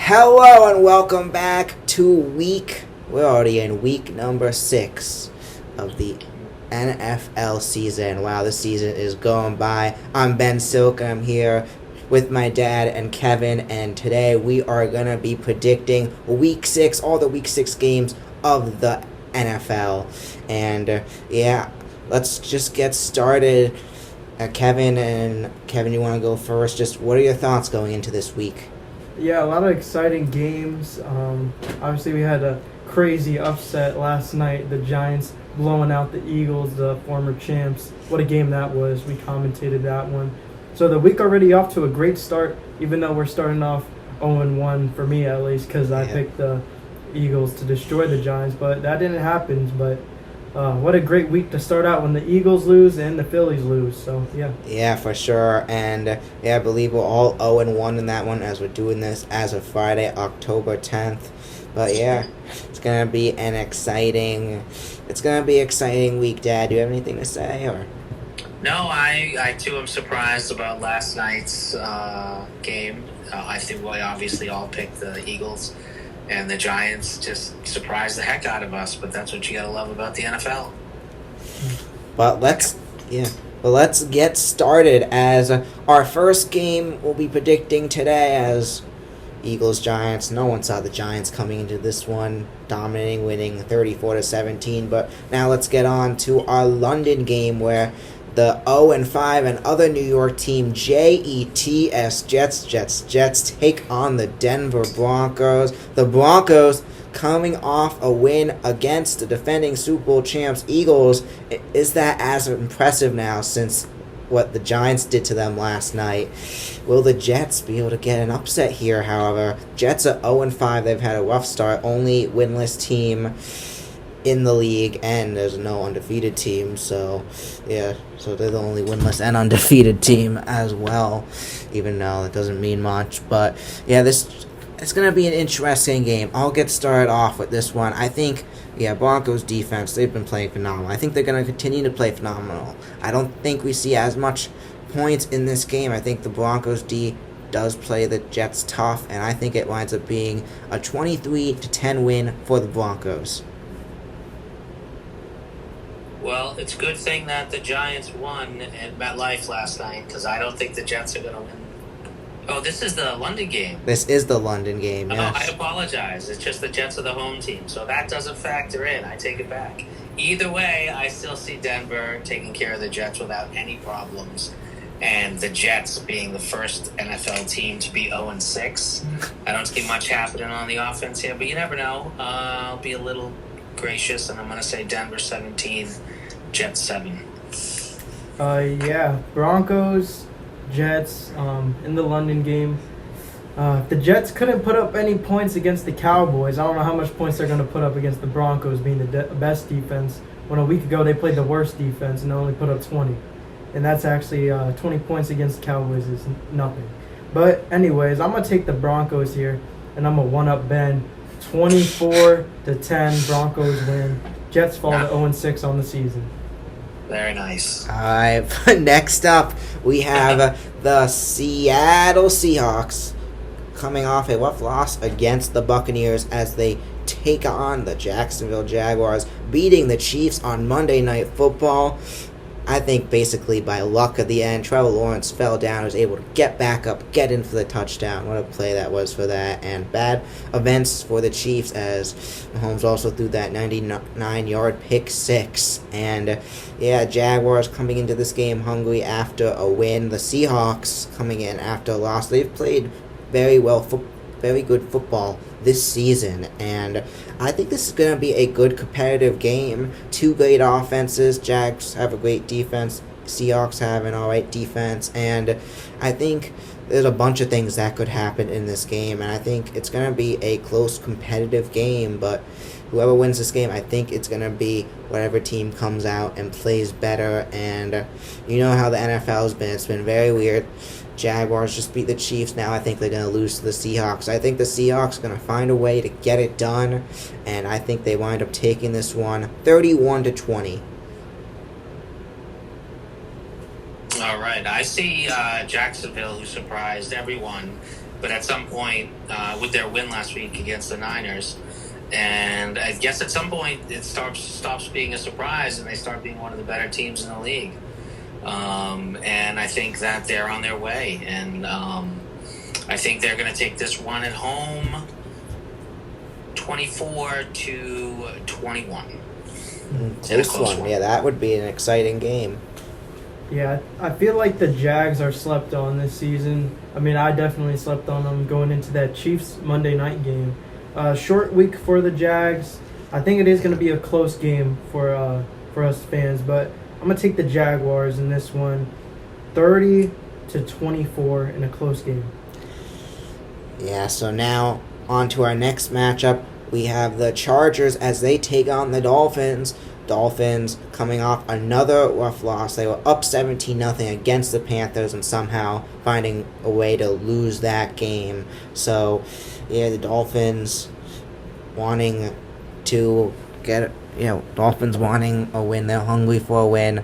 Hello and welcome back to we're already in week number 6 of the NFL season. Wow, this season is going by. I'm Ben Silk and I'm here with my dad and Kevin, and today we are going to be predicting week 6, all the week 6 games of the NFL. And let's just get started. Kevin, you want to go first? Just what are your thoughts going into this week? Yeah, a lot of exciting games. Obviously, we had a crazy upset last night. The Giants blowing out the Eagles, the former champs. What a game that was. We commentated that one. So the week already off to a great start, even though we're starting off 0-1 for me at least, because I picked the Eagles to destroy the Giants. But that didn't happen. But what a great week to start out when the Eagles lose and the Phillies lose. So, yeah. Yeah, for sure. And, I believe we're all 0-1 in that one as we're doing this as of Friday, October 10th. But, it's going to be an exciting week, Dad. Do you have anything to say? Or? No, I too am surprised about last night's game. I think we obviously all picked the Eagles. And the Giants just surprised the heck out of us, but that's what you gotta love about the NFL. But let's get started. As our first game we'll be predicting today as Eagles-Giants. No one saw the Giants coming into this one, dominating, winning 34-17. But now let's get on to our London game where the 0-5 and other New York team Jets take on the Denver Broncos. The Broncos coming off a win against the defending Super Bowl champs Eagles. Is that as impressive now since what the Giants did to them last night? Will the Jets be able to get an upset here, however? Jets are 0-5. They've had a rough start. Only winless team in the league, and there's no undefeated team, so they're the only winless and undefeated team as well, even though it doesn't mean much. But it's going to be an interesting game. I'll get started off with this one. I think Broncos defense, they've been playing phenomenal. I think they're going to continue to play phenomenal. I don't think we see as much points in this game. I think the Broncos D does play the Jets tough, and I think it winds up being a 23-10 win for the Broncos. Well, it's a good thing that the Giants won at MetLife last night, because I don't think the Jets are going to win. Oh, this is the London game. This is the London game, yes. Oh, I apologize. It's just the Jets are the home team, so that doesn't factor in. I take it back. Either way, I still see Denver taking care of the Jets without any problems, and the Jets being the first NFL team to be 0-6. I don't see much happening on the offense here, but you never know. I'll be a little gracious, and I'm going to say Denver 17, Jets 7. Broncos, Jets, in the London game. The Jets couldn't put up any points against the Cowboys. I don't know how much points they're going to put up against the Broncos being the best defense, when a week ago they played the worst defense and only put up 20. And that's actually 20 points against the Cowboys is nothing. But anyways, I'm going to take the Broncos here, and I'm going to one-up Ben. 24-10, Broncos win. Jets fall to 0-6 on the season. Very nice. All right, next up, we have the Seattle Seahawks coming off a rough loss against the Buccaneers as they take on the Jacksonville Jaguars, beating the Chiefs on Monday Night Football. I think basically by luck at the end, Trevor Lawrence fell down, was able to get back up, get in for the touchdown. What a play that was for that. And bad events for the Chiefs as Mahomes also threw that 99-yard pick six. And Jaguars coming into this game hungry after a win. The Seahawks coming in after a loss. They've played very good football this season, and I think this is going to be a good competitive game. Two great offenses. Jags have a great defense. Seahawks have an alright defense, and I think there's a bunch of things that could happen in this game, and I think it's going to be a close competitive game, but whoever wins this game, I think it's going to be whatever team comes out and plays better, and you know how the NFL has been. It's been very weird. Jaguars just beat the Chiefs. Now I think they're going to lose to the Seahawks. I think the Seahawks are going to find a way to get it done, and I think they wind up taking this one 31-20. All right. I see Jacksonville, who surprised everyone, But at some point, with their win last week against the Niners, and I guess at some point it stops being a surprise, and they start being one of the better teams in the league. And I think that they're on their way, and I think they're going to take this one at home, 24-21. Close one. Yeah, that would be an exciting game. Yeah, I feel like the Jags are slept on this season. I mean, I definitely slept on them going into that Chiefs Monday night game. Short week for the Jags. I think it is going to be a close game for us fans, but I'm going to take the Jaguars in this one, 30-24 in a close game. Yeah, so now on to our next matchup. We have the Chargers as they take on the Dolphins. Dolphins coming off another rough loss. They were up 17-0 against the Panthers and somehow finding a way to lose that game. So, yeah, the Dolphins wanting to get, Dolphins wanting a win. They're hungry for a win.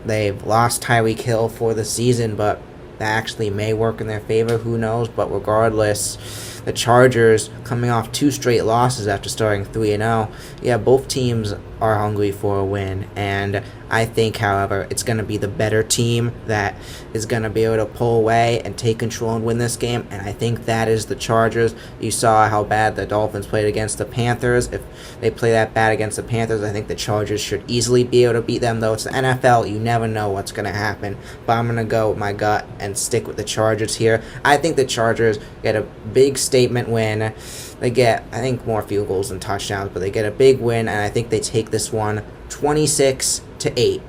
They've lost Tyreek Hill for the season, but that actually may work in their favor. Who knows? But regardless, the Chargers coming off 2 straight losses after starting 3-0. Yeah, both teams are hungry for a win, and I think, however, it's going to be the better team that is going to be able to pull away and take control and win this game, and I think that is the Chargers. You saw how bad the Dolphins played against the Panthers. If they play that bad against the Panthers, I think the Chargers should easily be able to beat them, though it's the NFL. You never know what's going to happen, but I'm going to go with my gut and stick with the Chargers here. I think the Chargers get a big statement win. They get, I think, more field goals than touchdowns, but they get a big win, and I think they take this one 26-8.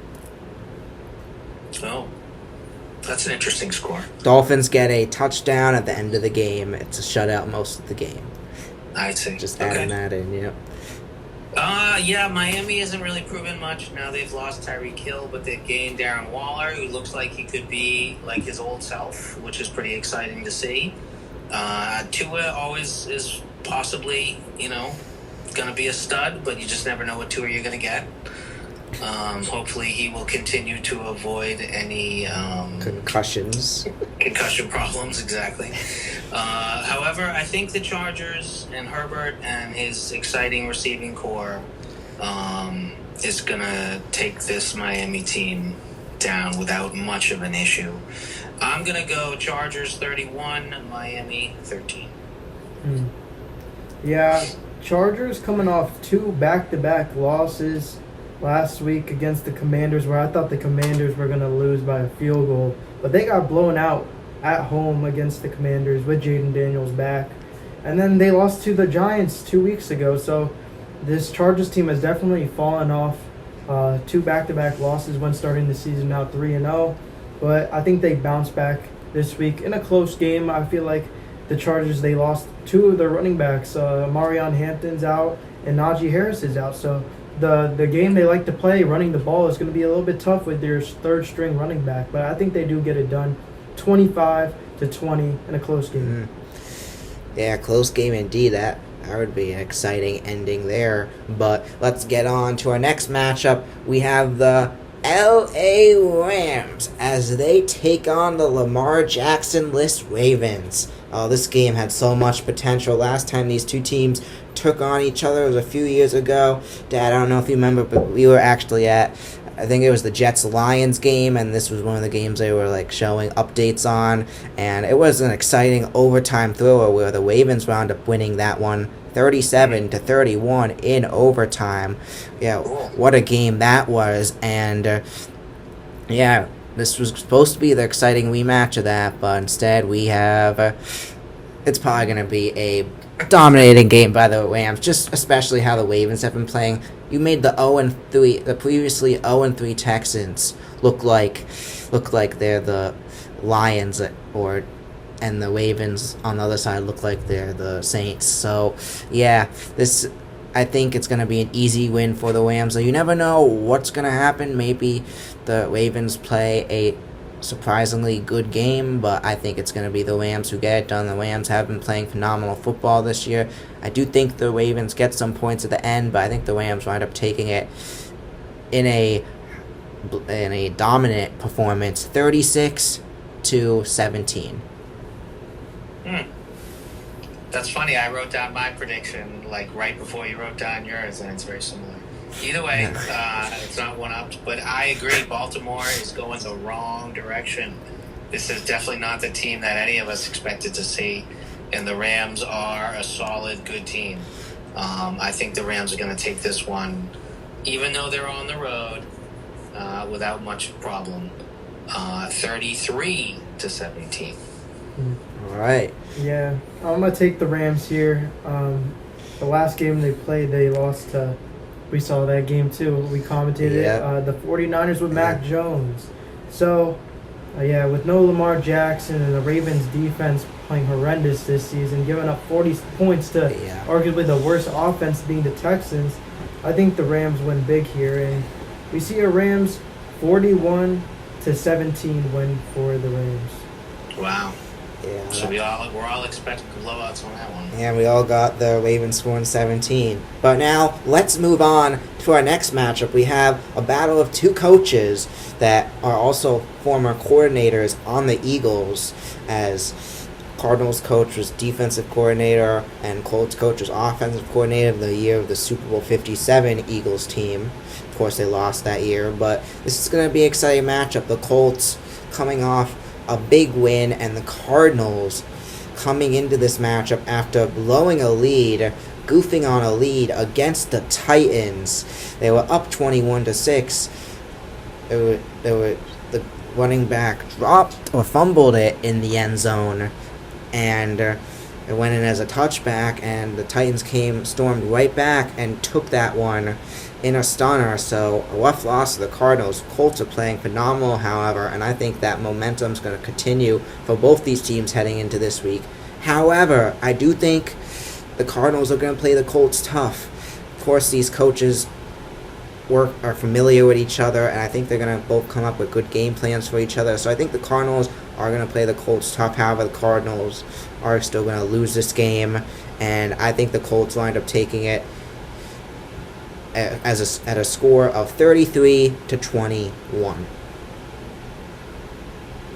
Oh, that's an interesting score. Dolphins get a touchdown at the end of the game. It's a shutout most of the game. I see. Just adding that in, yeah. Yeah, Miami hasn't really proven much. Now they've lost Tyreek Hill, but they've gained Darren Waller, who looks like he could be like his old self, which is pretty exciting to see. Tua always is possibly, going to be a stud, but you just never know what Tua you're going to get. Hopefully he will continue to avoid any concussion problems, exactly. However, I think the Chargers and Herbert and his exciting receiving core is going to take this Miami team down without much of an issue. I'm going to go Chargers 31, Miami 13. Yeah, Chargers coming off 2 back-to-back losses last week against the Commanders, where I thought the Commanders were going to lose by a field goal, but they got blown out at home against the Commanders with Jaden Daniels back. And then they lost to the Giants 2 weeks ago, so this Chargers team has definitely fallen off. 2 back-to-back losses when starting the season out 3-0. But I think they bounced back this week in a close game. I feel like the Chargers, they lost 2 of their running backs. Marion Hampton's out and Najee Harris is out. So the game they like to play, running the ball, is going to be a little bit tough with their third-string running back. But I think they do get it done 25-20 in a close game. Yeah, close game indeed. That would be an exciting ending there. But let's get on to our next matchup. We have the LA Rams as they take on the Lamar Jackson-less Ravens. This game had so much potential. Last time these two teams took on each other was a few years ago. Dad, I don't know if you remember, but we were actually at, I think it was the Jets-Lions game, and this was one of the games they were showing updates on, and it was an exciting overtime thriller where the Ravens wound up winning that one 37-31 in overtime. Yeah, what a game that was. And this was supposed to be the exciting rematch of that, but instead we have it's probably going to be a dominating game by the Rams, just especially how the Ravens have been playing. You made the previously 0-3 Texans look like they're the Lions, and the Ravens on the other side look like they're the Saints. So, yeah, I think it's going to be an easy win for the Rams. So you never know what's going to happen. Maybe the Ravens play a surprisingly good game, but I think it's going to be the Rams who get it done. The Rams have been playing phenomenal football this year. I do think the Ravens get some points at the end, but I think the Rams wind up taking it in a dominant performance, 36-17. That's funny. I wrote down my prediction like right before you wrote down yours, and it's very similar. Either way, it's not one up, but I agree. Baltimore is going the wrong direction. This is definitely not the team that any of us expected to see, and the Rams are a solid, good team. I think the Rams are going to take this one, even though they're on the road, without much problem. 33-17. All right. Yeah, I'm gonna take the Rams here. The last game they played, they lost to. We saw that game too. We commentated it. The 49ers with Mac Jones. So, with no Lamar Jackson and the Ravens defense playing horrendous this season, giving up 40 points to arguably the worst offense being the Texans, I think the Rams win big here, and we see a Rams 41-17 win for the Rams. Wow. Yeah. So we're all expecting blowouts on that one. Yeah, we all got the Ravens scoring 17. But now, let's move on to our next matchup. We have a battle of two coaches that are also former coordinators on the Eagles, as Cardinals coach was defensive coordinator and Colts coach was offensive coordinator of the year of the Super Bowl 57 Eagles team. Of course, they lost that year, but this is going to be an exciting matchup. The Colts coming off a big win, and the Cardinals coming into this matchup after blowing a lead, goofing on a lead against the Titans. They were up 21-6. The running back dropped or fumbled it in the end zone, and it went in as a touchback, and the Titans stormed right back and took that one in a stunner. So a rough loss to the Cardinals. Colts are playing phenomenal, however, and I think that momentum is going to continue for both these teams heading into this week. However, I do think the Cardinals are going to play the Colts tough. Of course, these coaches are familiar with each other, and I think they're going to both come up with good game plans for each other. So I think the Cardinals are going to play the Colts tough. However, the Cardinals are still going to lose this game, and I think the Colts wind up taking it at a score of 33-21.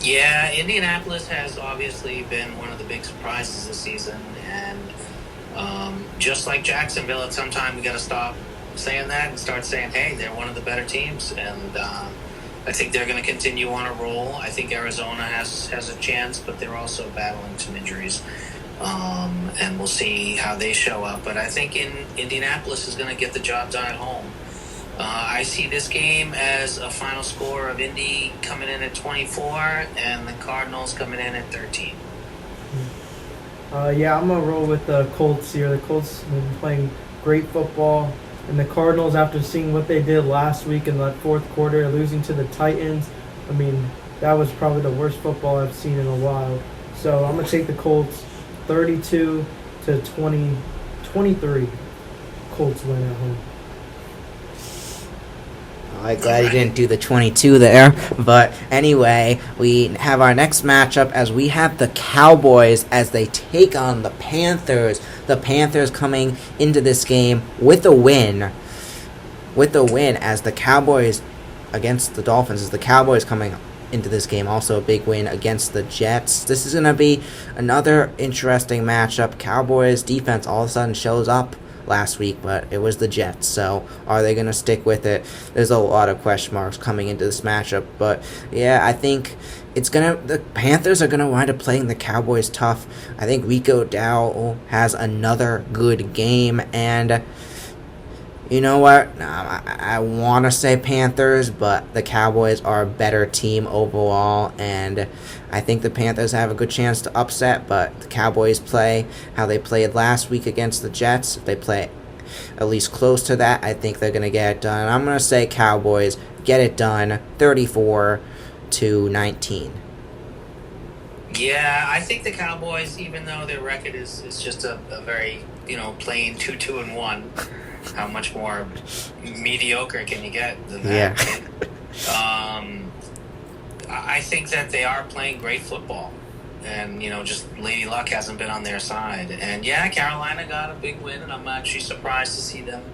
Yeah, Indianapolis has obviously been one of the big surprises this season, and just like Jacksonville, at some time we got to stop saying that and start saying, hey, they're one of the better teams, and I think they're going to continue on a roll. I think Arizona has a chance, but they're also battling some injuries. And we'll see how they show up. But I think Indianapolis is going to get the job done at home. I see this game as a final score of Indy coming in at 24 and the Cardinals coming in at 13. I'm going to roll with the Colts here. The Colts have been playing great football. And the Cardinals, after seeing what they did last week in that fourth quarter, losing to the Titans, I mean, that was probably the worst football I've seen in a while. So I'm going to take the Colts 32-23. Colts win at home. I'm glad you didn't do the 22 there. But anyway, we have our next matchup as we have the Cowboys as they take on the Panthers. The Panthers coming into this game with a win. As the Cowboys against the Dolphins. As the Cowboys coming into this game, also a big win against the Jets. This is going to be another interesting matchup. Cowboys defense all of a sudden shows up last week, but it was the Jets. So are they going to stick with it? There's a lot of question marks coming into this matchup, but yeah, I think the Panthers are going to wind up playing the Cowboys tough. I think Rico Dowdle has another good game, and you know what? I want to say Panthers, but the Cowboys are a better team overall, and I think the Panthers have a good chance to upset, but the Cowboys play how they played last week against the Jets. If they play at least close to that, I think they're going to get it done. I'm going to say Cowboys get it done 34-19. Yeah, I think the Cowboys, even though their record is just a very, plain 2-1, how much more mediocre can you get than that? Yeah. I think that they are playing great football. And, just Lady Luck hasn't been on their side. And, yeah, Carolina got a big win, and I'm actually surprised to see them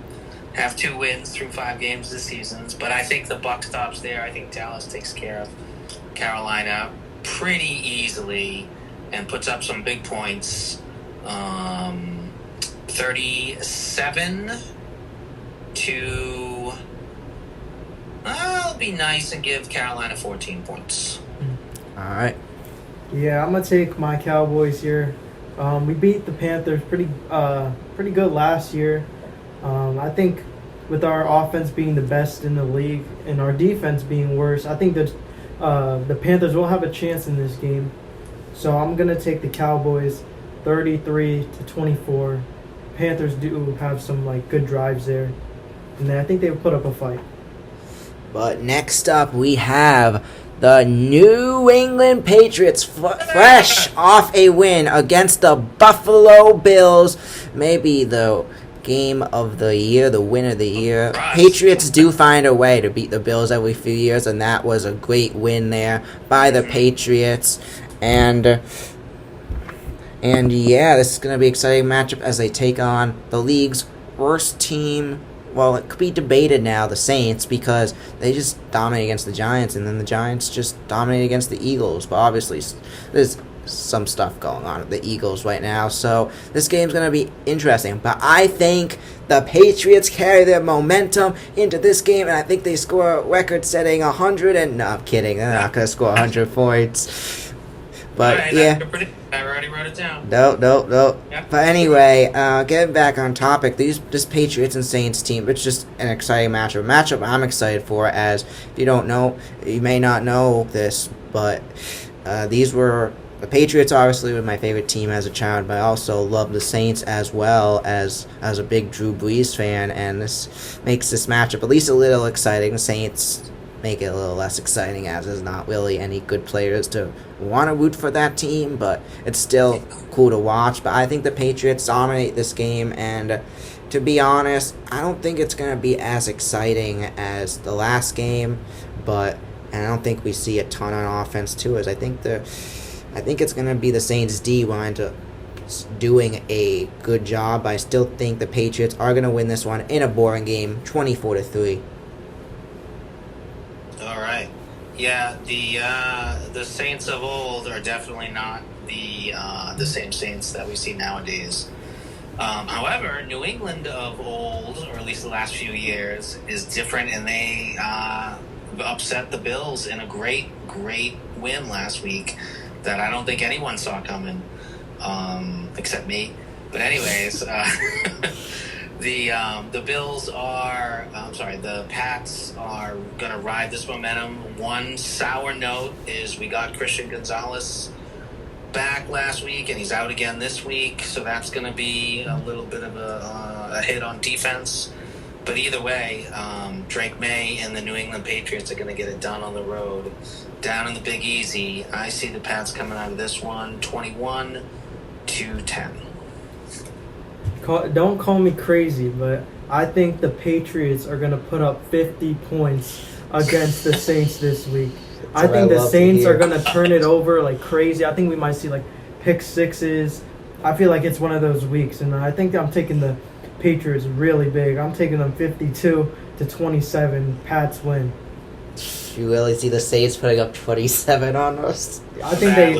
have 2 wins through 5 games this season. But I think the buck stops there. I think Dallas takes care of Carolina pretty easily. and puts up some big points. 37 to. I'll be nice and give Carolina 14 points. All right. Yeah, I'm gonna take my Cowboys here. We beat the Panthers pretty good last year. I think with our offense being the best in the league and our defense being worse, I think that the Panthers will have a chance in this game. So I'm gonna take the Cowboys, 33-24. Panthers do have some good drives there, and then I think they will put up a fight. But next up, we have the New England Patriots, fresh off a win against the Buffalo Bills. Maybe the game of the year, the win of the year. Patriots do find a way to beat the Bills every few years, and that was a great win there by the Patriots. And yeah, this is going to be an exciting matchup as they take on the league's worst team. Well, it could be debated now, the Saints, because they just dominate against the Giants, and then the Giants just dominate against the Eagles. But obviously, there's some stuff going on with the Eagles right now, so this game's going to be interesting. But I think the Patriots carry their momentum into this game, and I think they score a record-setting 100, and no, I'm kidding. They're not going to score 100 points. But, right, yeah. I already wrote it down. No. Yep. But anyway, getting back on topic, this Patriots and Saints team, it's just an exciting matchup. A matchup I'm excited for, as if you don't know, you may not know this, but the Patriots obviously were my favorite team as a child, but I also love the Saints as well as a big Drew Brees fan, and this makes this matchup at least a little exciting. The Saints make it a little less exciting, as there's not really any good players to want to root for that team, but it's still cool to watch. But I think the Patriots dominate this game, and to be honest, I don't think it's going to be as exciting as the last game, and I don't think we see a ton on offense too, as I think it's going to be the Saints D wind up doing a good job. I still think the Patriots are going to win this one in a boring game, 24-3. All right. Yeah, the Saints of old are definitely not the same Saints that we see nowadays. However, New England of old, or at least the last few years, is different, and they upset the Bills in a great win last week that I don't think anyone saw coming, except me. But anyways, the Bills are, the Pats are going to ride this momentum. One sour note is we got Christian Gonzalez back last week, and he's out again this week, so that's going to be a little bit of a hit on defense. But either way, Drake May and the New England Patriots are going to get it done on the road. Down in the Big Easy, I see the Pats coming out of this one 21-10. Don't call me crazy, but I think the Patriots are going to put up 50 points against the Saints this week. I think the Saints are going to turn it over like crazy. I think we might see pick sixes. I feel like it's one of those weeks, and I think I'm taking the Patriots really big. I'm taking them 52-27. Pats win. You really see the Saints putting up 27 on us? I think they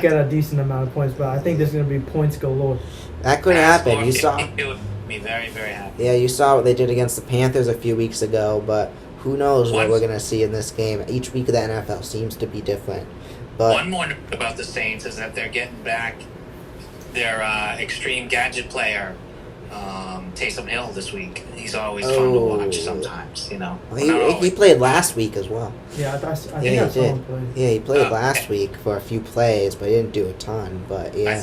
get a decent amount of points, but I think there's going to be points galore. That could happen. You saw. It would be very, very happy. Yeah, you saw what they did against the Panthers a few weeks ago, but who knows what we're going to see in this game. Each week of the NFL seems to be different. But one more note about the Saints is that they're getting back their extreme gadget player, Taysom Hill, this week. He's always fun to watch sometimes, you know. He played last week as well. Yeah, I think he I saw did. him play. Yeah, he played last week for a few plays, but he didn't do a ton. But yeah,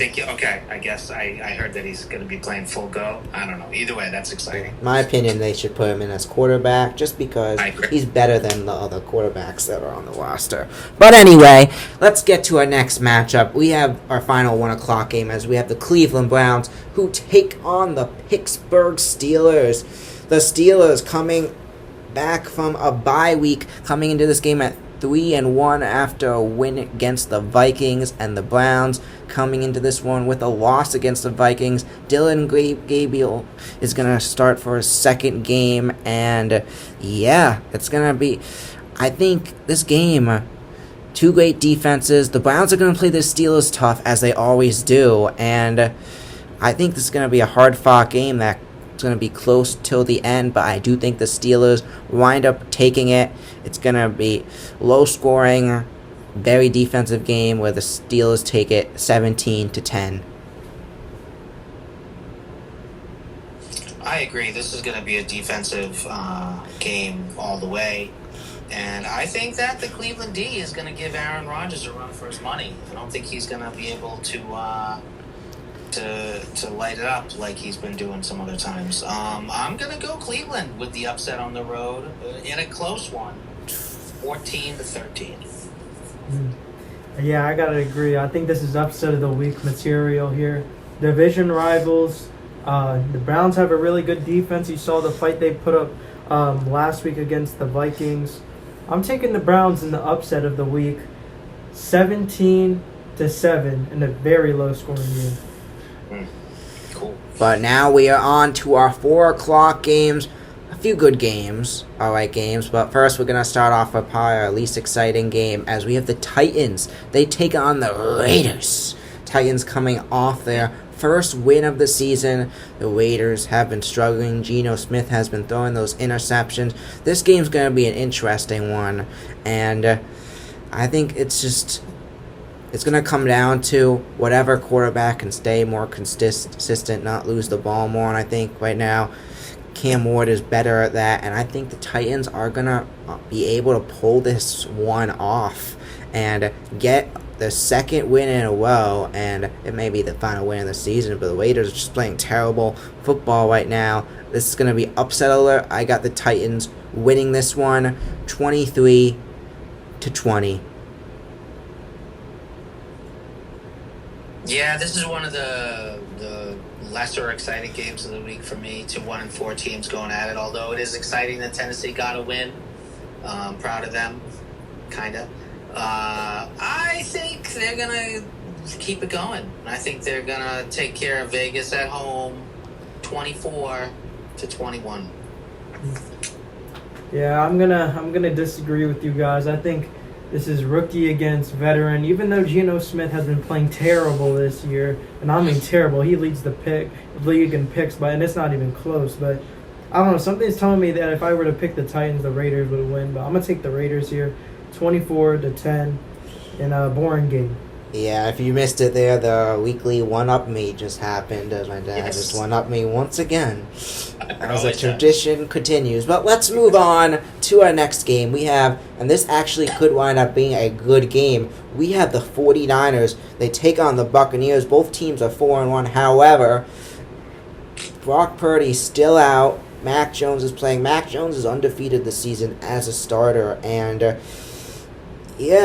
I guess I heard that he's going to be playing full go. I don't know. Either way, that's exciting. In my opinion, they should put him in as quarterback just because he's better than the other quarterbacks that are on the roster. But anyway, let's get to our next matchup. We have our final 1 o'clock game as we have the Cleveland Browns who take on the Pittsburgh Steelers. The Steelers coming back from a bye week, coming into this game at 3-1 after a win against the Vikings, and the Browns coming into this one with a loss against the Vikings. Dylan Gabriel is going to start for his second game, and yeah, it's going to be, I think this game two great defenses. The Browns are going to play the Steelers tough, as they always do, and I think this is going to be a hard-fought game that's going to be close till the end, but I do think the Steelers wind up taking it. It's going to be low-scoring, very defensive game where the Steelers take it 17-10. I agree. This is going to be a defensive game all the way. And I think that the Cleveland D is going to give Aaron Rodgers a run for his money. I don't think he's going to be able to light it up like he's been doing some other times. I'm going to go Cleveland with the upset on the road in a close one, 14-13. Yeah, I gotta agree. I think this is upset of the week material here. Division rivals. The Browns have a really good defense. You saw the fight they put up last week against the Vikings. I'm taking the Browns in the upset of the week, 17-7 in a very low scoring game. Cool. But now we are on to our 4 o'clock games. A few good games, alright games, but first we're going to start off with probably our least exciting game, as we have the Titans. They take on the Raiders. Titans coming off their first win of the season. The Raiders have been struggling. Geno Smith has been throwing those interceptions. This game's going to be an interesting one, and I think it's going to come down to whatever quarterback can stay more consistent, not lose the ball more, and I think right now Cam Ward is better at that, and I think the Titans are going to be able to pull this one off and get the second win in a row, and it may be the final win of the season, but the Raiders are just playing terrible football right now. This is going to be upset alert. I got the Titans winning this one 23-20. Yeah, this is one of the lesser exciting games of the week for me. 1-4 teams going at it. Although it is exciting that Tennessee got a win. Proud of them, kind of. I think they're gonna keep it going. I think they're gonna take care of Vegas at home, 24-21. Yeah, I'm gonna disagree with you guys. I think this is rookie against veteran. Even though Geno Smith has been playing terrible this year, and I mean terrible, he leads the league in picks, and it's not even close. But I don't know, something's telling me that if I were to pick the Titans, the Raiders would win. But I'm gonna take the Raiders here, 24-10, in a boring game. Yeah, if you missed it there, the weekly one-up me just happened, as my dad Yes. just one-up me once again. As the tradition continues. But let's move on to our next game. We have, and this actually could wind up being a good game, we have the 49ers. They take on the Buccaneers. Both teams are 4-1. However, Brock Purdy's still out. Mac Jones is playing. Mac Jones is undefeated this season as a starter, and he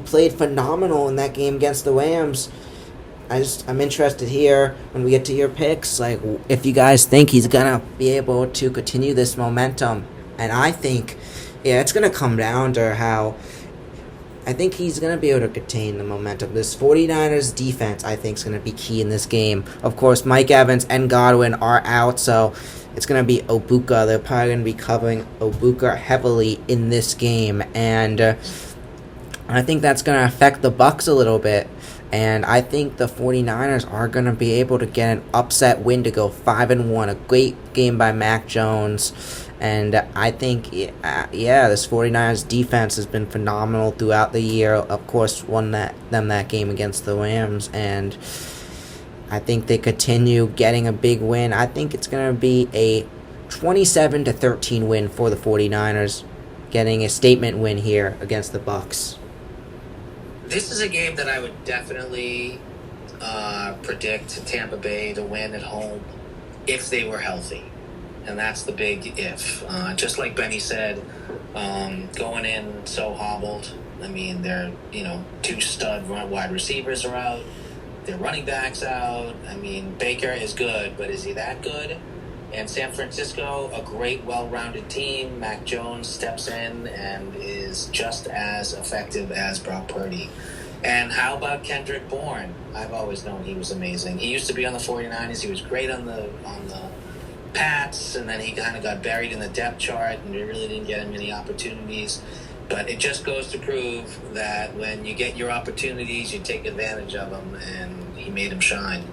played phenomenal in that game against the Rams. I'm interested here when we get to your picks, like if you guys think he's gonna be able to continue this momentum, and I think, it's gonna come down to how I think he's gonna be able to contain the momentum. This 49ers defense, I think, is gonna be key in this game. Of course, Mike Evans and Godwin are out, so it's going to be Obuka. They're probably going to be covering Obuka heavily in this game, and I think that's going to affect the Bucs a little bit. And I think the 49ers are going to be able to get an upset win to go 5-1. A great game by Mac Jones. And I think, this 49ers defense has been phenomenal throughout the year. Of course, won that game against the Rams. And I think they continue getting a big win. I think it's going to be a 27-13 win for the 49ers, getting a statement win here against the Bucs. This is a game that I would definitely predict Tampa Bay to win at home if they were healthy. And that's the big if. Just like Benny said, going in so hobbled. I mean, they're, two stud wide receivers are out. Their running backs out. I mean, Baker is good, but is he that good? And San Francisco, a great, well-rounded team. Mac Jones steps in and is just as effective as Brock Purdy. And how about Kendrick Bourne? I've always known he was amazing. He used to be on the 49ers. He was great on the Pats, and then he kind of got buried in the depth chart, and we really didn't get him many opportunities. But it just goes to prove that when you get your opportunities, you take advantage of them, and he made them shine.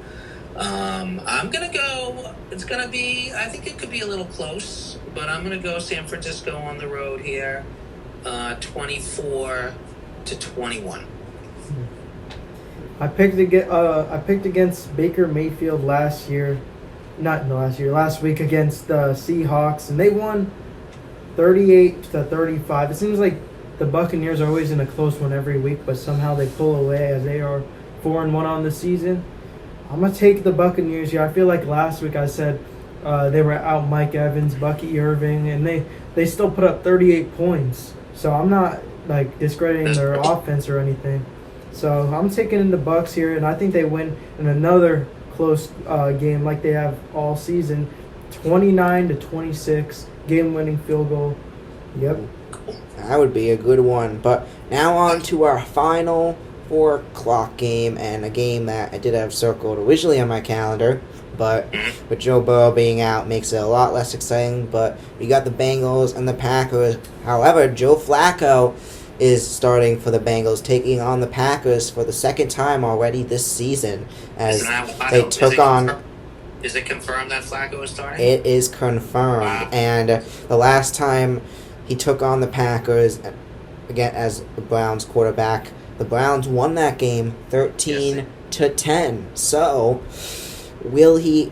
I'm going to go, it's going to be, I think it could be a little close, but I'm going to go San Francisco on the road here, 24-21. I picked against Baker Mayfield last week against the Seahawks, and they won 38-35. It seems like the Buccaneers are always in a close one every week, but somehow they pull away as they are 4-1 on the season. I'm gonna take the Buccaneers here. I feel like last week I said they were out Mike Evans, Bucky Irving, and they still put up 38 points. So I'm not like discrediting their offense or anything. So I'm taking in the Bucs here, and I think they win in another close game like they have all season, 29-26, game-winning field goal. Yep. That would be a good one. But now on to our final 4 o'clock game, and a game that I did have circled originally on my calendar, but with Joe Burrow being out makes it a lot less exciting. But we got the Bengals and the Packers. However, Joe Flacco is starting for the Bengals, taking on the Packers for the second time already this season, as they took on... Is it confirmed that Flacco is starting? It is confirmed. Wow. And the last time he took on the Packers, again as the Browns quarterback, the Browns won that game 13-10. So, will he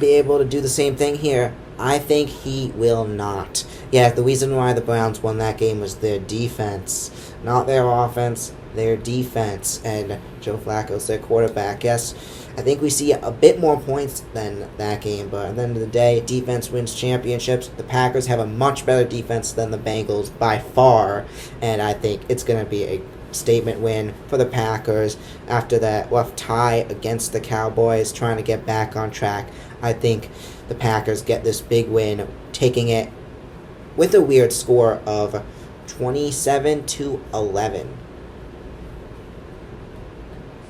be able to do the same thing here? I think he will not. Yeah, the reason why the Browns won that game was their defense. Not their offense, their defense. And Joe Flacco's their quarterback. Yes, I think we see a bit more points than that game, but at the end of the day, defense wins championships. The Packers have a much better defense than the Bengals by far, and I think it's going to be a statement win for the Packers after that rough tie against the Cowboys, trying to get back on track. I think the Packers get this big win, taking it with a weird score of 27-11.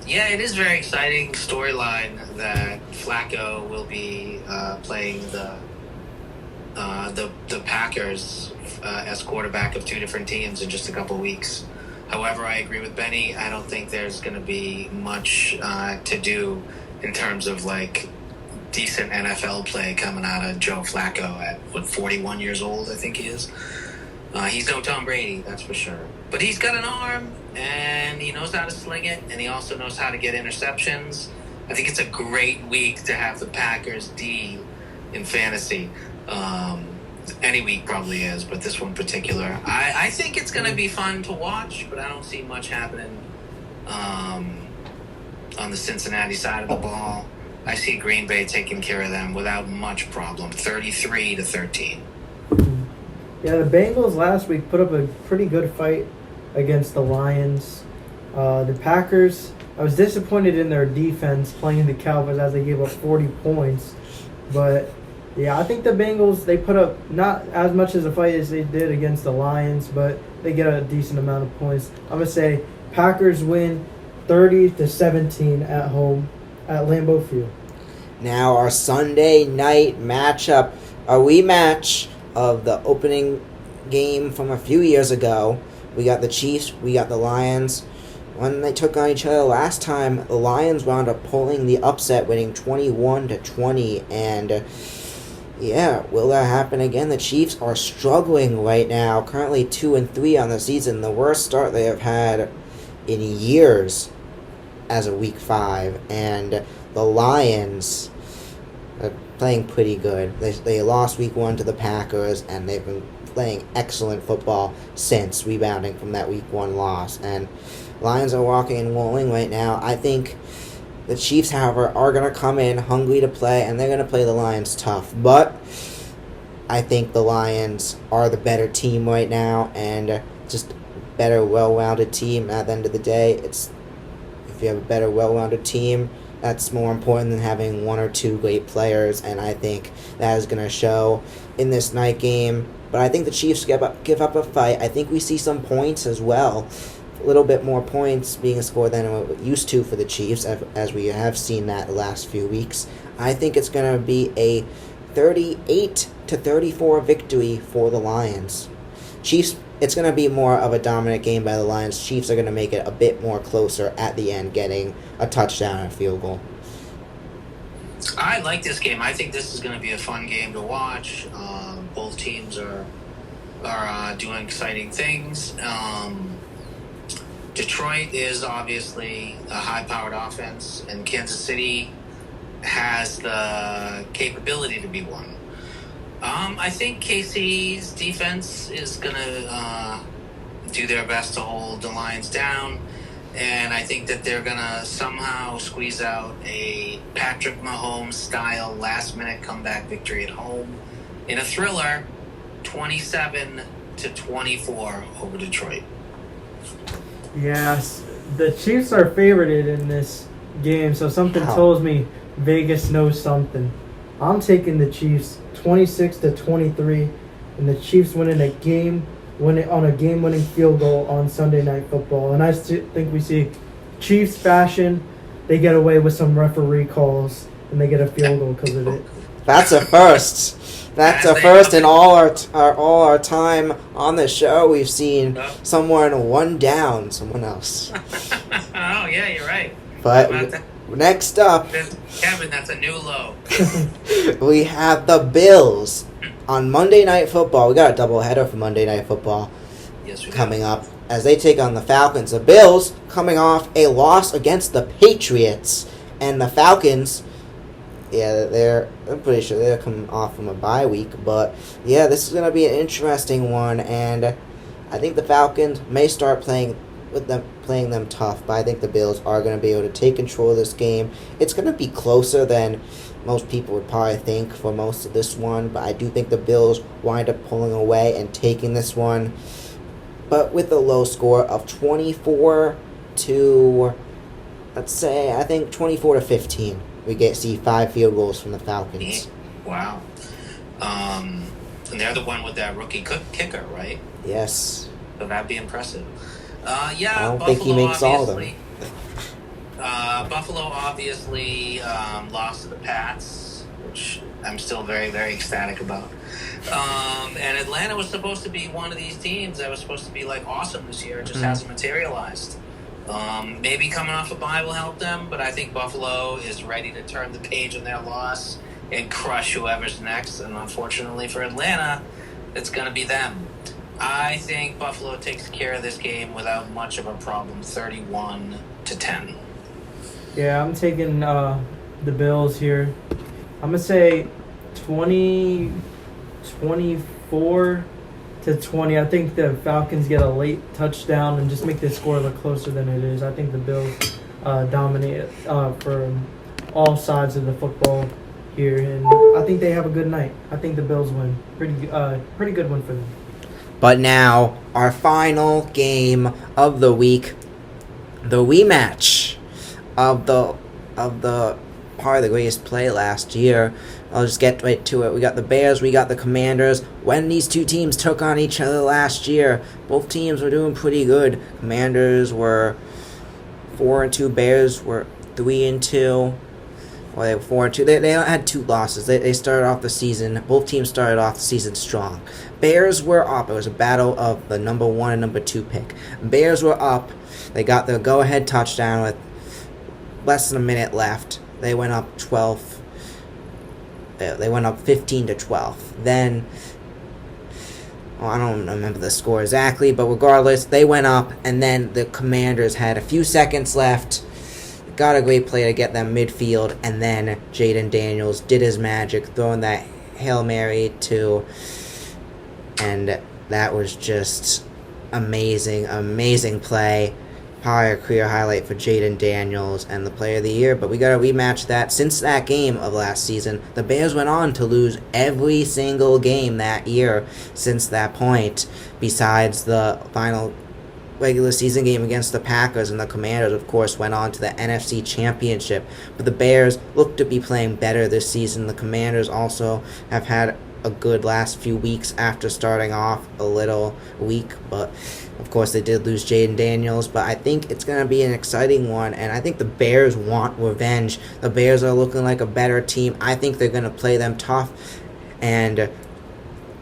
Yeah, it is very exciting storyline that Flacco will be playing the Packers as quarterback of 2 different teams in just a couple weeks. However, I agree with Benny. I don't think there's going to be much to do in terms of like decent NFL play coming out of Joe Flacco at 41 years old, I think he is. He's no Tom Brady, that's for sure. But he's got an arm, and he knows how to sling it, and he also knows how to get interceptions. I think it's a great week to have the Packers D in fantasy. Any week probably is, but this one in particular. I think it's going to be fun to watch, but I don't see much happening on the Cincinnati side of the ball. I see Green Bay taking care of them without much problem, 33-13. Yeah, the Bengals last week put up a pretty good fight against the Lions. The Packers, I was disappointed in their defense playing the Cowboys as they gave up 40 points. But, yeah, I think the Bengals, they put up not as much as a fight as they did against the Lions, but they get a decent amount of points. I'm going to say Packers win 30-17 at home at Lambeau Field. Now our Sunday night matchup, a rematch of the opening game from a few years ago. We got the Chiefs, we got the Lions. When they took on each other last time, the Lions wound up pulling the upset, winning 21-20. And yeah, will that happen again? The Chiefs are struggling right now, currently 2-3 on the season, the worst start they have had in years as a Week 5. And the Lions are playing pretty good. They lost Week 1 to the Packers, and they've been playing excellent football since, rebounding from that Week 1 loss. And Lions are walking and rolling right now. I think the Chiefs, however, are going to come in hungry to play, and they're going to play the Lions tough. But I think the Lions are the better team right now, and just better, well-rounded team. At the end of the day, if you have a better, well-rounded team, that's more important than having 1 or 2 great players, and I think that is going to show in this night game. But I think the Chiefs give up a fight. I think we see some points as well. A little bit more points being scored than we're used to for the Chiefs, as we have seen that the last few weeks. I think it's going to be a 38-34 victory for the Lions. Chiefs it's going to be more of a dominant game by the Lions. Chiefs are going to make it a bit more closer at the end, getting a touchdown and a field goal. I like this game. I think this is going to be a fun game to watch. Both teams are doing exciting things. Detroit is obviously a high-powered offense, and Kansas City has the capability to be one. I think KC's defense is going to do their best to hold the Lions down, and I think that they're going to somehow squeeze out a Patrick Mahomes-style last-minute comeback victory at home in a thriller, 27-24 over Detroit. Yes, the Chiefs are favorited in this game, so something Wow. tells me Vegas knows something. I'm taking the Chiefs 26-23, and the Chiefs winning a game-winning field goal on Sunday Night Football. And I think we see Chiefs fashion. They get away with some referee calls, and they get a field goal because of it. That's a first. That's a first in all our time on the show. We've seen someone one down someone else. Oh, yeah, you're right. But next up, Kevin, that's a new low. we have the Bills on Monday Night Football. We got a doubleheader for Monday Night Football Yes, we coming up as they take on the Falcons. The Bills coming off a loss against the Patriots, and the Falcons, I'm pretty sure they're coming off from a bye week, but yeah, this is going to be an interesting one, and I think the Falcons may start playing them tough, but I think the Bills are going to be able to take control of this game. It's going to be closer than most people would probably think for most of this one, but I do think the Bills wind up pulling away and taking this one, but with a low score of 24 to, let's say, I think 24 to 15. We see 5 field goals from the Falcons. Wow. And they're the one with that rookie kicker, right? Yes. So that'd be impressive. I don't Buffalo think he makes all of them. Buffalo obviously lost to the Pats, which I'm still very, very ecstatic about. And Atlanta was supposed to be one of these teams that was supposed to be like awesome this year. It just hasn't materialized. Maybe coming off a bye will help them, but I think Buffalo is ready to turn the page on their loss and crush whoever's next. And unfortunately for Atlanta, it's going to be them. I think Buffalo takes care of this game without much of a problem, 31-10. Yeah, I'm taking the Bills here. I'm going to say 24-20. I think the Falcons get a late touchdown and just make the score look closer than it is. I think the Bills dominate from all sides of the football here, and I think they have a good night. I think the Bills win. Pretty good one for them. But now, our final game of the week, the rematch of the part of the greatest play last year. I'll just get right to it. We got the Bears, we got the Commanders. When these two teams took on each other last year, both teams were doing pretty good. Commanders were 4-2, Bears were 3-2. Well, they were 4-2. They had 2 losses. They started off the season. Both teams started off the season strong. Bears were up. It was a battle of the number 1 and number 2 pick. Bears were up. They got the go-ahead touchdown with less than a minute left. They went up 12. They went up 15-12. Then, I don't remember the score exactly, but regardless, they went up, and then the Commanders had a few seconds left. Got a great play to get them midfield, and then Jaden Daniels did his magic, throwing that Hail Mary and that was just amazing play. Probably a career highlight for Jaden Daniels and the Player of the Year, but we got to rematch that. Since that game of last season, the Bears went on to lose every single game that year since that point, besides the final regular season game against the Packers, and the Commanders, of course, went on to the NFC Championship. But the Bears look to be playing better this season. The Commanders also have had a good last few weeks after starting off a little weak, but of course they did lose Jaden Daniels. But I think it's going to be an exciting one, and I think the Bears want revenge. The Bears are looking like a better team. I think they're going to play them tough, and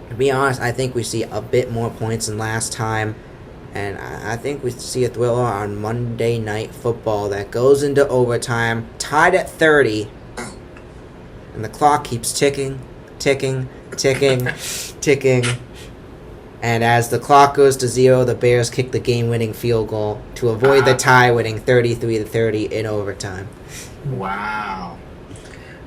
To be honest, I think we see a bit more points than last time. And I think we see a thriller on Monday Night Football that goes into overtime, tied at 30. And the clock keeps ticking, ticking, ticking, ticking. And as the clock goes to 0, the Bears kick the game-winning field goal to avoid the tie, winning 33-30 in overtime. Wow.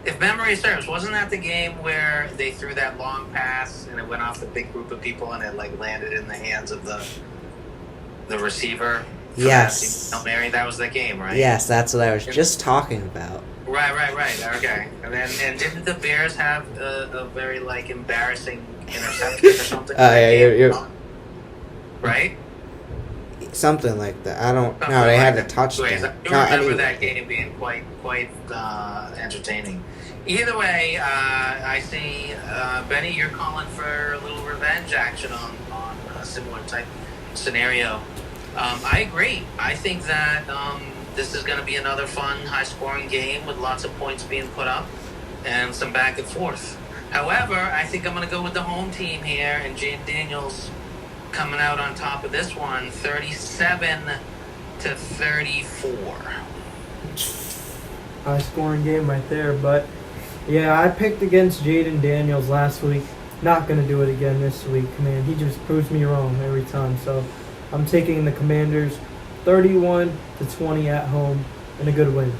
If memory serves, wasn't that the game where they threw that long pass and it went off the big group of people and it landed in the hands of the receiver? Yes. Hail Mary, that was the game, right? Yes, that's what I was just talking about. Right. Okay. And didn't the Bears have a very embarrassing interception or something? Right? Something like that. I don't know. They had a touchdown. Anyways, I remember that game being quite entertaining. Either way, I see, Benny, you're calling for a little revenge action on a similar type scenario. I agree. I think that this is going to be another fun, high-scoring game with lots of points being put up and some back and forth. However, I think I'm going to go with the home team here, and Jaden Daniels coming out on top of this one, 37-34. High-scoring game right there, but yeah, I picked against Jaden Daniels last week. Not going to do it again this week, man. He just proves me wrong every time, so I'm taking the Commanders 31-20 at home and a good win.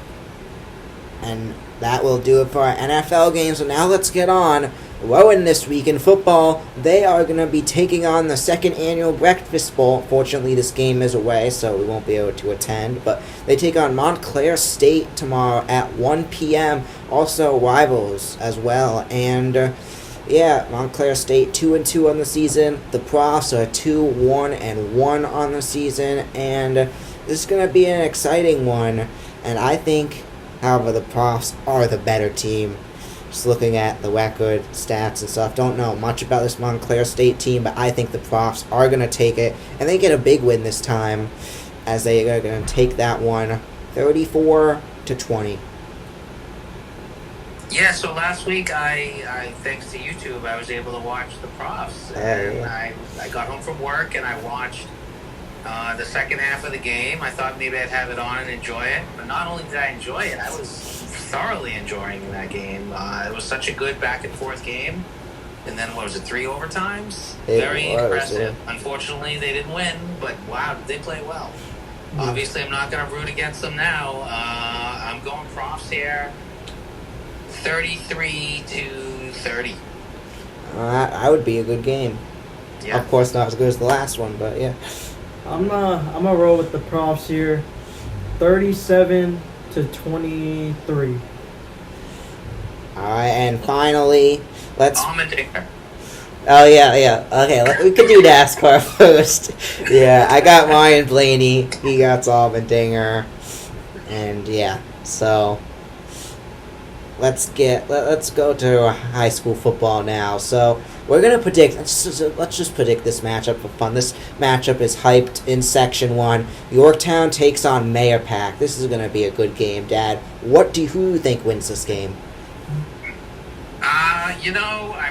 And that will do it for our NFL games. So now let's get on. Rowan this week in football, they are going to be taking on the second annual Breakfast Bowl. Fortunately, this game is away, so we won't be able to attend. But they take on Montclair State tomorrow at 1 p.m. Also rivals as well. And Montclair State 2-2 on the season. The Profs are 2-1-1 on the season. And this is going to be an exciting one. And I think, however, the Profs are the better team. Just looking at the record, stats, and stuff. Don't know much about this Montclair State team, but I think the Profs are going to take it. And they get a big win this time, as they are going to take that one 34-20. Yeah, so last week, I thanks to YouTube, I was able to watch the Profs. And I got home from work and I watched the second half of the game. I thought maybe I'd have it on and enjoy it. But not only did I enjoy it, I was thoroughly enjoying that game. It was such a good back and forth game. And then, 3 overtimes? Very impressive. Yeah. Unfortunately, they didn't win, but wow, did they play well. Mm-hmm. Obviously, I'm not going to root against them now. I'm going Profs here. 33-30. That would be a good game. Yeah. Of course, not as good as the last one, but yeah. I'm gonna roll with the Profs here. 37-23. All right, and finally, let's. Allmendinger. Oh yeah. Okay, we could do NASCAR first. Yeah, I got Ryan Blaney. He got Allmendinger, and so. Let's go to high school football now. So we're gonna predict. Let's just predict this matchup for fun. This matchup is hyped in Section 1. Yorktown takes on Mahopac. This is gonna be a good game, Dad. Who do you think wins this game? I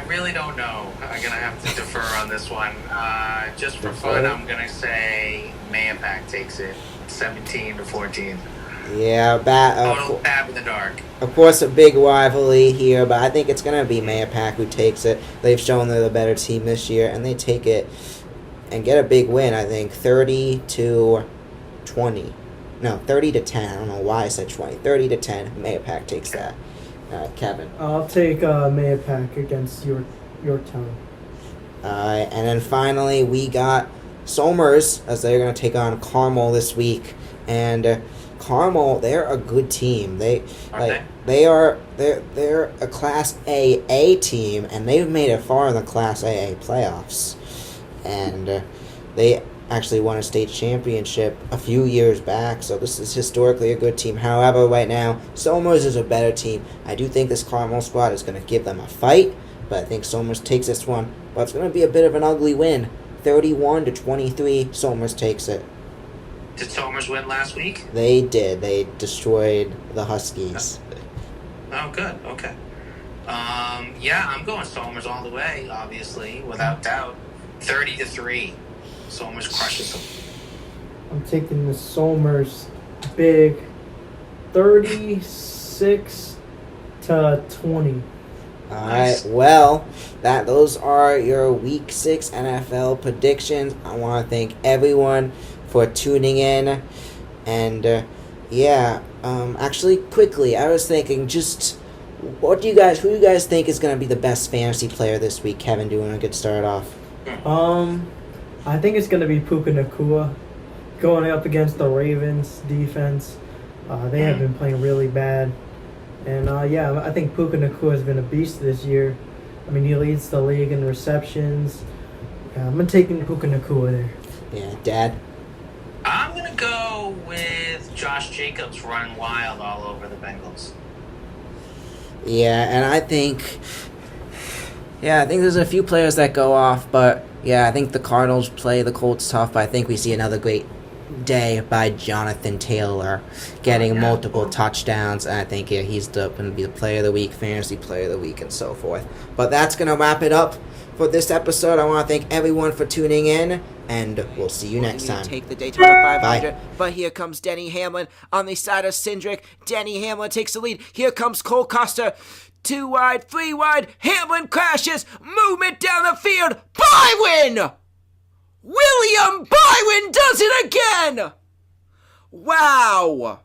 really don't know. I'm gonna have to defer on this one. Just for fun, I'm gonna say Mahopac takes it, 17-14. Yeah, total stab in the dark. Of course, a big rivalry here, but I think it's going to be Mahopac who takes it. They've shown they're the better team this year, and they take it and get a big win, I think, 30-20. No, 30-10. I don't know why I said 20. 30-10. Mahopac takes that. Kevin. I'll take Mahopac against Yorktown. And then finally, we got Somers, as they're going to take on Carmel this week. And Carmel, they're a good team. They're a Class AA team, and they've made it far in the Class AA playoffs. And they actually won a state championship a few years back, so this is historically a good team. However, right now, Somers is a better team. I do think this Carmel squad is going to give them a fight, but I think Somers takes this one. But it's going to be a bit of an ugly win. 31-23, Somers takes it. Did Somers win last week? They did. They destroyed the Huskies. Oh, good. Okay. Yeah, I'm going Somers all the way, obviously, without doubt. 30-3. Somers crushes them. I'm taking the Somers big, 36-20. All Nice. right. Well, those are your Week 6 NFL predictions. I want to thank everyone for tuning in, and actually, quickly, I was thinking, just who do you guys think is going to be the best fantasy player this week? Kevin, do you want to get started off? I think it's going to be Puka Nacua going up against the Ravens defense. They have been playing really bad. And, I think Puka Nacua has been a beast this year. I mean, he leads the league in receptions. I'm going to take Puka Nacua there. Yeah, Dad? I'm going to go with Josh Jacobs running wild all over the Bengals. Yeah, and I think there's a few players that go off, but yeah, I think the Cardinals play the Colts tough, but I think we see another great day by Jonathan Taylor getting multiple touchdowns, and I think he's going to be the player of the week, fantasy player of the week, and so forth. But that's going to wrap it up for this episode. I want to thank everyone for tuning in, and we'll see you next time. Take the Daytona 500, Bye. but here comes Denny Hamlin on the side of Cindric. Denny Hamlin takes the lead. Here comes Cole Custer. 2 wide, 3 wide. Hamlin crashes. Movement down the field. Byron! William Byron does it again! Wow!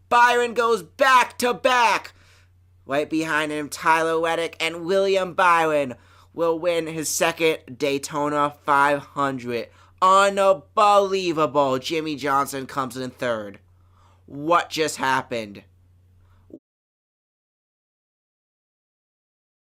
Byron goes back to back. Right behind him, Tyler Reddick, and William Byron will win his second Daytona 500. Unbelievable. Jimmy Johnson comes in third. What just happened?